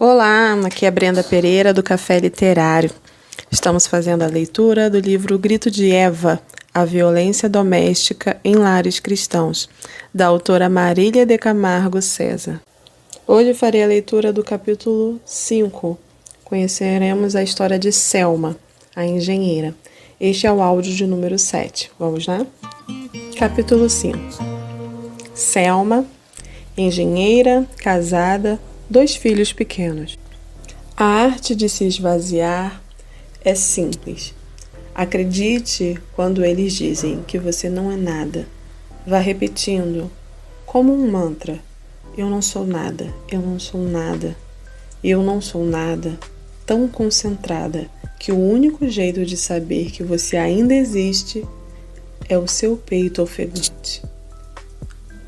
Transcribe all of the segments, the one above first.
Olá, aqui é a Brenda Pereira do Café Literário. Estamos fazendo a leitura do livro O Grito de Eva, A Violência Doméstica em Lares Cristãos, da autora Marília de Camargo César. Hoje farei a leitura do capítulo 5. Conheceremos a história de Selma, a engenheira. Este é o áudio de número 7. Vamos lá? Capítulo 5. Selma, engenheira, casada, 2 filhos pequenos. A arte de se esvaziar é simples. Acredite quando eles dizem que você não é nada. Vá repetindo, como um mantra: eu não sou nada, eu não sou nada, eu não sou nada, tão concentrada que o único jeito de saber que você ainda existe é o seu peito ofegante.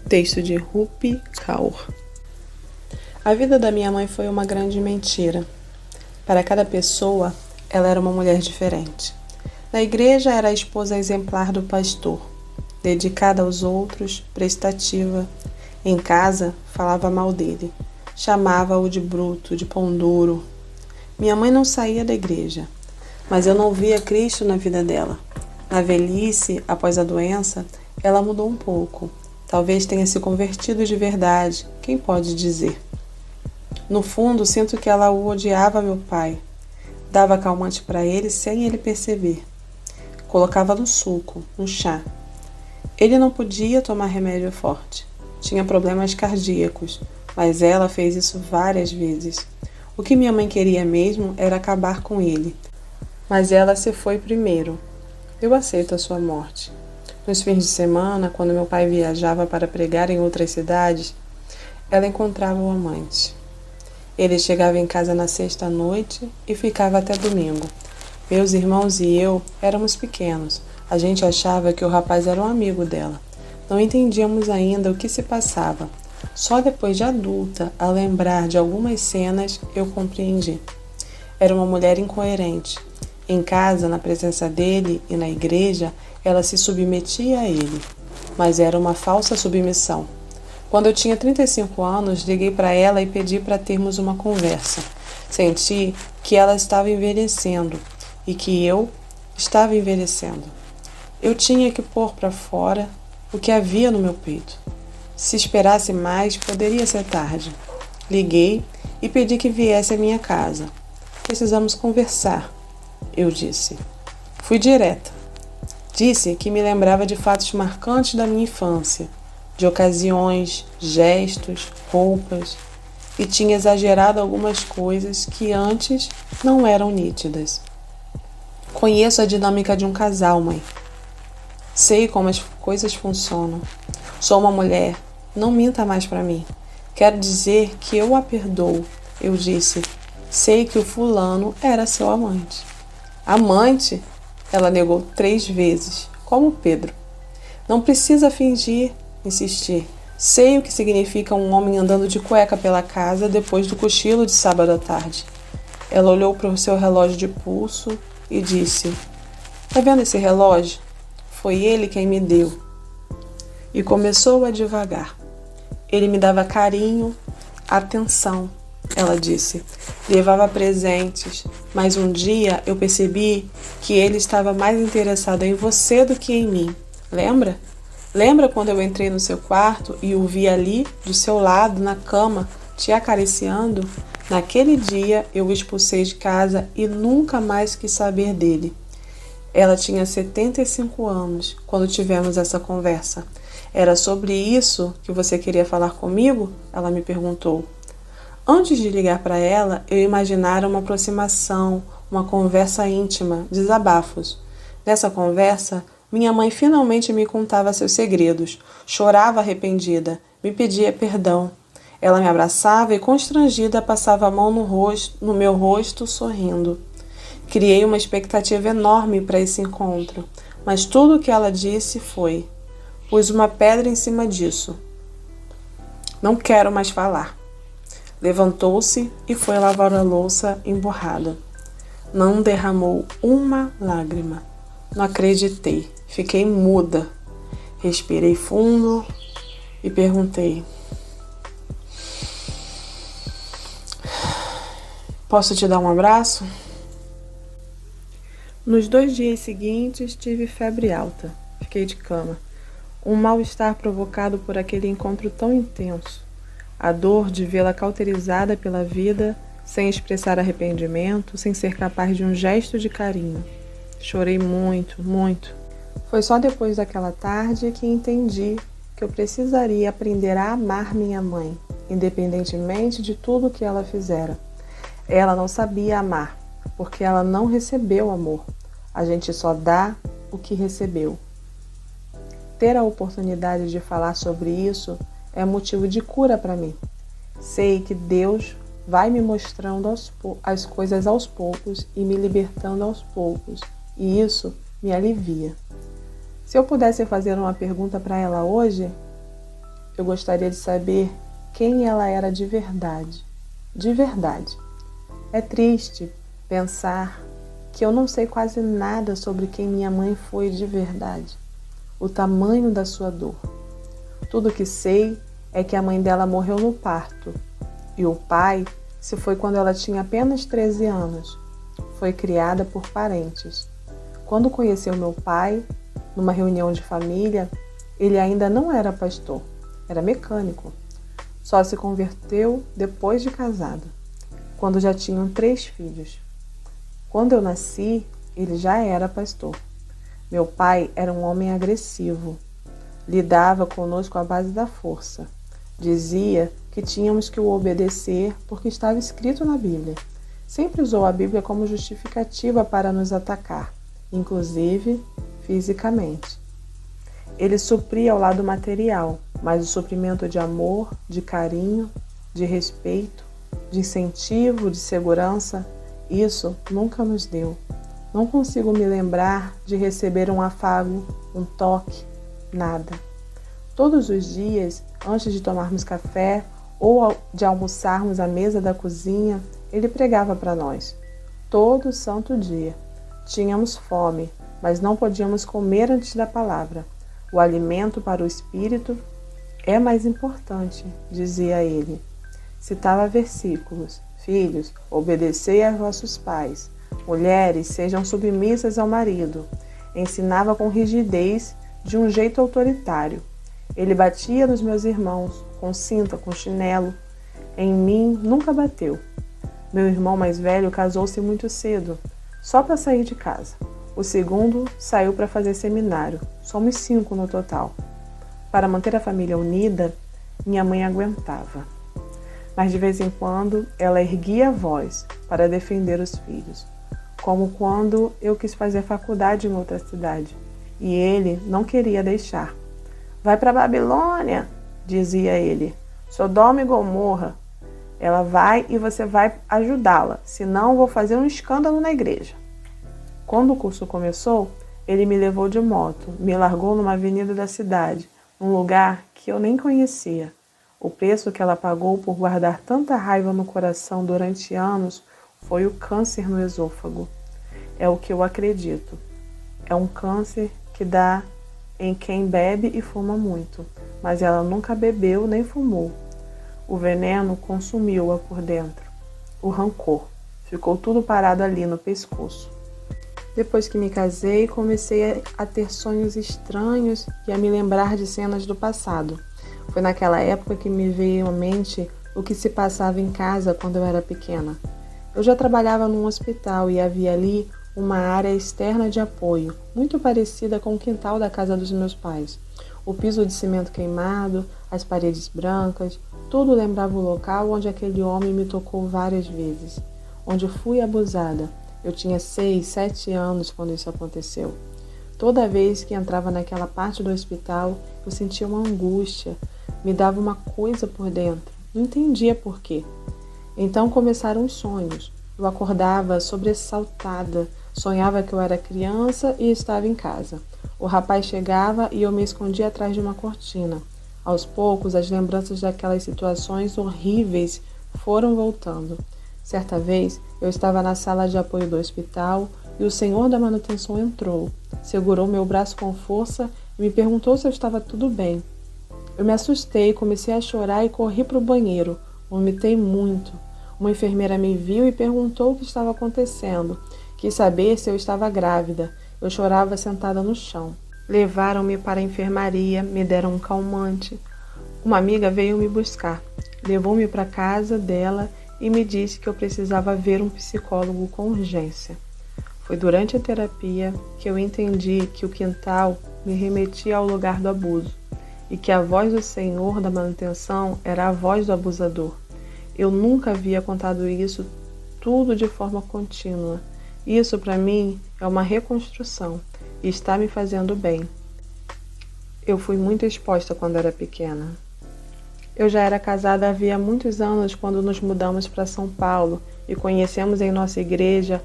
Texto de Rupi Kaur. A vida da minha mãe foi uma grande mentira. Para cada pessoa, ela era uma mulher diferente. Na igreja era a esposa exemplar do pastor, dedicada aos outros, prestativa. Em casa, falava mal dele. Chamava-o de bruto, de pão duro. Minha mãe não saía da igreja, mas eu não via Cristo na vida dela. Na velhice, após a doença, ela mudou um pouco. Talvez tenha se convertido de verdade, quem pode dizer? No fundo, sinto que ela o odiava, meu pai. Dava calmante para ele sem ele perceber. Colocava no suco, no chá. Ele não podia tomar remédio forte. Tinha problemas cardíacos, mas ela fez isso várias vezes. O que minha mãe queria mesmo era acabar com ele. Mas ela se foi primeiro. Eu aceito a sua morte. Nos fins de semana, quando meu pai viajava para pregar em outras cidades, ela encontrava o amante. Ele chegava em casa na sexta à noite e ficava até domingo. Meus irmãos e eu éramos pequenos. A gente achava que o rapaz era um amigo dela. Não entendíamos ainda o que se passava. Só depois de adulta, a lembrar de algumas cenas, eu compreendi. Era uma mulher incoerente. Em casa, na presença dele e na igreja, ela se submetia a ele. Mas era uma falsa submissão. Quando eu tinha 35 anos, liguei para ela e pedi para termos uma conversa. Senti que ela estava envelhecendo e que eu estava envelhecendo. Eu tinha que pôr para fora o que havia no meu peito. Se esperasse mais, poderia ser tarde. Liguei e pedi que viesse à minha casa. Precisamos conversar, eu disse. Fui direta. Disse que me lembrava de fatos marcantes da minha infância, de ocasiões, gestos, roupas, e tinha exagerado algumas coisas que antes não eram nítidas. Conheço a dinâmica de um casal, mãe. Sei como as coisas funcionam. Sou uma mulher, não minta mais para mim. Quero dizer que eu a perdoo, eu disse. Sei que o fulano era seu amante. Amante? Ela negou 3 vezes, como Pedro. Não precisa fingir, insisti. Sei o que significa um homem andando de cueca pela casa depois do cochilo de sábado à tarde. Ela olhou para o seu relógio de pulso e disse: "Tá vendo esse relógio? Foi ele quem me deu." E começou a devagar. Ele me dava carinho, atenção, ela disse. Levava presentes, mas um dia eu percebi que ele estava mais interessado em você do que em mim. Lembra? Lembra quando eu entrei no seu quarto e o vi ali, do seu lado, na cama, te acariciando? Naquele dia eu o expulsei de casa e nunca mais quis saber dele. Ela tinha 75 anos quando tivemos essa conversa. Era sobre isso que você queria falar comigo? Ela me perguntou. Antes de ligar para ela, eu imaginara uma aproximação, uma conversa íntima, desabafos. Nessa conversa, minha mãe finalmente me contava seus segredos. Chorava arrependida, me pedia perdão. Ela me abraçava e, constrangida, passava a mão no meu rosto, sorrindo. Criei uma expectativa enorme para esse encontro, mas tudo o que ela disse foi: pus uma pedra em cima disso. Não quero mais falar. Levantou-se e foi lavar a louça emborrada. Não derramou uma lágrima. Não acreditei. Fiquei muda. Respirei fundo e perguntei: Posso te dar um abraço? Nos 2 dias seguintes, tive febre alta. Fiquei de cama. Um mal-estar provocado por aquele encontro tão intenso. A dor de vê-la cauterizada pela vida, sem expressar arrependimento, sem ser capaz de um gesto de carinho. Chorei muito, muito. Foi só depois daquela tarde que entendi que eu precisaria aprender a amar minha mãe, independentemente de tudo que ela fizera. Ela não sabia amar, porque ela não recebeu amor. A gente só dá o que recebeu. Ter a oportunidade de falar sobre isso é motivo de cura para mim. Sei que Deus vai me mostrando as coisas aos poucos e me libertando aos poucos, e isso me alivia. Se eu pudesse fazer uma pergunta para ela hoje, eu gostaria de saber quem ela era de verdade. De verdade. É triste pensar que eu não sei quase nada sobre quem minha mãe foi de verdade, o tamanho da sua dor. Tudo que sei é que a mãe dela morreu no parto e o pai se foi quando ela tinha apenas 13 anos. Foi criada por parentes. Quando conheceu meu pai, numa reunião de família, ele ainda não era pastor, era mecânico. Só se converteu depois de casado, quando já tinham 3 filhos. Quando eu nasci, ele já era pastor. Meu pai era um homem agressivo. Lidava conosco à base da força. Dizia que tínhamos que o obedecer porque estava escrito na Bíblia. Sempre usou a Bíblia como justificativa para nos atacar, inclusive fisicamente. Ele supria o lado material, mas o suprimento de amor, de carinho, de respeito, de incentivo, de segurança, isso nunca nos deu. Não consigo me lembrar de receber um afago, um toque, nada. Todos os dias, antes de tomarmos café ou de almoçarmos à mesa da cozinha, ele pregava para nós. Todo santo dia. Tínhamos fome, mas não podíamos comer antes da palavra. O alimento para o espírito é mais importante, dizia ele. Citava versículos. Filhos, obedecei a vossos pais. Mulheres, sejam submissas ao marido. Ensinava com rigidez, de um jeito autoritário. Ele batia nos meus irmãos, com cinta, com chinelo. Em mim, nunca bateu. Meu irmão mais velho casou-se muito cedo, só para sair de casa. O segundo saiu para fazer seminário. Somos 5 no total. Para manter a família unida, minha mãe aguentava. Mas de vez em quando ela erguia a voz para defender os filhos, como quando eu quis fazer faculdade em outra cidade e ele não queria deixar. Vai para Babilônia, dizia ele, Sodoma e Gomorra. Ela vai e você vai ajudá-la, senão vou fazer um escândalo na igreja. Quando o curso começou, ele me levou de moto, me largou numa avenida da cidade, num lugar que eu nem conhecia. O preço que ela pagou por guardar tanta raiva no coração durante anos foi o câncer no esôfago. É o que eu acredito. É um câncer que dá em quem bebe e fuma muito, mas ela nunca bebeu nem fumou. O veneno consumiu-a por dentro. O rancor. Ficou tudo parado ali no pescoço. Depois que me casei, comecei a ter sonhos estranhos e a me lembrar de cenas do passado. Foi naquela época que me veio à mente o que se passava em casa quando eu era pequena. Eu já trabalhava num hospital e havia ali uma área externa de apoio, muito parecida com o quintal da casa dos meus pais. O piso de cimento queimado, as paredes brancas, tudo lembrava o local onde aquele homem me tocou várias vezes, onde fui abusada. Eu tinha 6, 7 anos quando isso aconteceu. Toda vez que entrava naquela parte do hospital, eu sentia uma angústia, me dava uma coisa por dentro, não entendia por quê. Então começaram os sonhos. Eu acordava sobressaltada, sonhava que eu era criança e estava em casa. O rapaz chegava e eu me escondia atrás de uma cortina. Aos poucos, as lembranças daquelas situações horríveis foram voltando. Certa vez, eu estava na sala de apoio do hospital e o senhor da manutenção entrou, segurou meu braço com força e me perguntou se eu estava tudo bem. Eu me assustei, comecei a chorar e corri para o banheiro. Vomitei muito. Uma enfermeira me viu e perguntou o que estava acontecendo. Quis saber se eu estava grávida. Eu chorava sentada no chão. Levaram-me para a enfermaria, me deram um calmante. Uma amiga veio me buscar. Levou-me para a casa dela e me disse que eu precisava ver um psicólogo com urgência. Foi durante a terapia que eu entendi que o quintal me remetia ao lugar do abuso e que a voz do senhor da manutenção era a voz do abusador. Eu nunca havia contado isso tudo de forma contínua. Isso, para mim, é uma reconstrução e está me fazendo bem. Eu fui muito exposta quando era pequena. Eu já era casada havia muitos anos quando nos mudamos para São Paulo e conhecemos em nossa igreja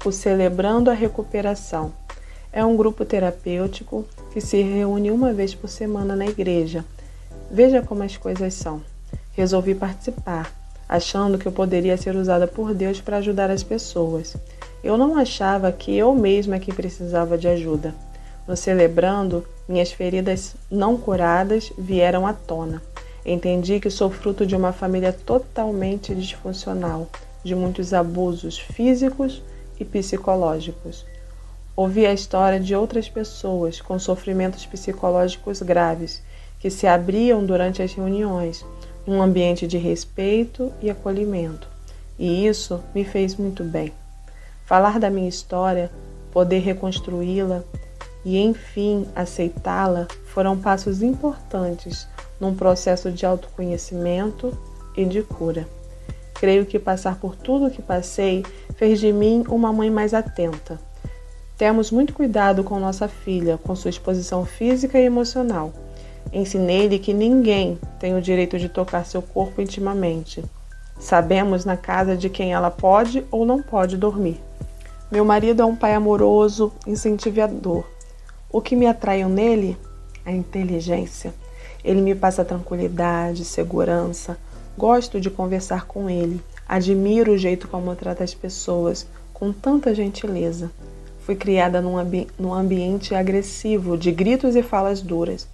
o Celebrando a Recuperação. É um grupo terapêutico que se reúne uma vez por semana na igreja. Veja como as coisas são. Resolvi participar, achando que eu poderia ser usada por Deus para ajudar as pessoas. Eu não achava que eu mesma que precisava de ajuda. No Celebrando, minhas feridas não curadas vieram à tona. Entendi que sou fruto de uma família totalmente disfuncional, de muitos abusos físicos e psicológicos. Ouvi a história de outras pessoas com sofrimentos psicológicos graves, que se abriam durante as reuniões, num ambiente de respeito e acolhimento. E isso me fez muito bem. Falar da minha história, poder reconstruí-la e, enfim, aceitá-la foram passos importantes num processo de autoconhecimento e de cura. Creio que passar por tudo o que passei fez de mim uma mãe mais atenta. Temos muito cuidado com nossa filha, com sua exposição física e emocional. Ensinei-lhe que ninguém tem o direito de tocar seu corpo intimamente. Sabemos na casa de quem ela pode ou não pode dormir. Meu marido é um pai amoroso, incentivador. O que me atraiu nele? A inteligência. Ele me passa tranquilidade, segurança. Gosto de conversar com ele. Admiro o jeito como trata as pessoas, com tanta gentileza. Fui criada num ambiente agressivo, de gritos e falas duras.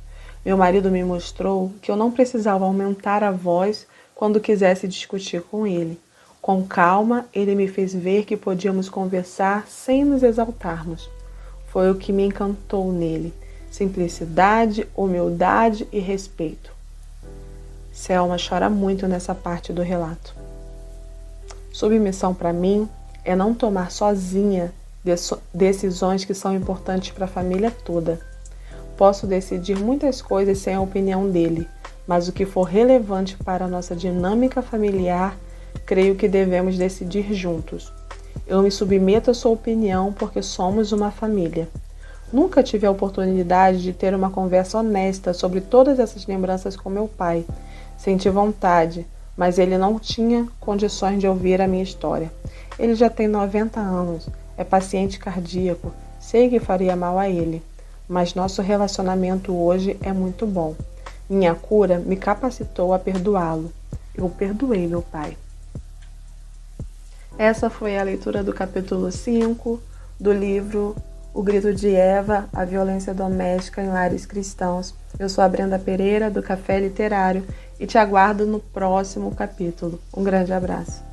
Meu marido me mostrou que eu não precisava aumentar a voz quando quisesse discutir com ele. Com calma, ele me fez ver que podíamos conversar sem nos exaltarmos. Foi o que me encantou nele. Simplicidade, humildade e respeito. Selma chora muito nessa parte do relato. Submissão para mim é não tomar sozinha decisões que são importantes para a família toda. Posso decidir muitas coisas sem a opinião dele, mas o que for relevante para a nossa dinâmica familiar, creio que devemos decidir juntos. Eu me submeto à sua opinião porque somos uma família. Nunca tive a oportunidade de ter uma conversa honesta sobre todas essas lembranças com meu pai. Senti vontade, mas ele não tinha condições de ouvir a minha história. Ele já tem 90 anos, é paciente cardíaco, sei que faria mal a ele, mas nosso relacionamento hoje é muito bom. Minha cura me capacitou a perdoá-lo. Eu perdoei meu pai. Essa foi a leitura do capítulo 5 do livro O Grito de Eva, a Violência Doméstica em Lares Cristãos. Eu sou a Brenda Pereira, do Café Literário, e te aguardo no próximo capítulo. Um grande abraço.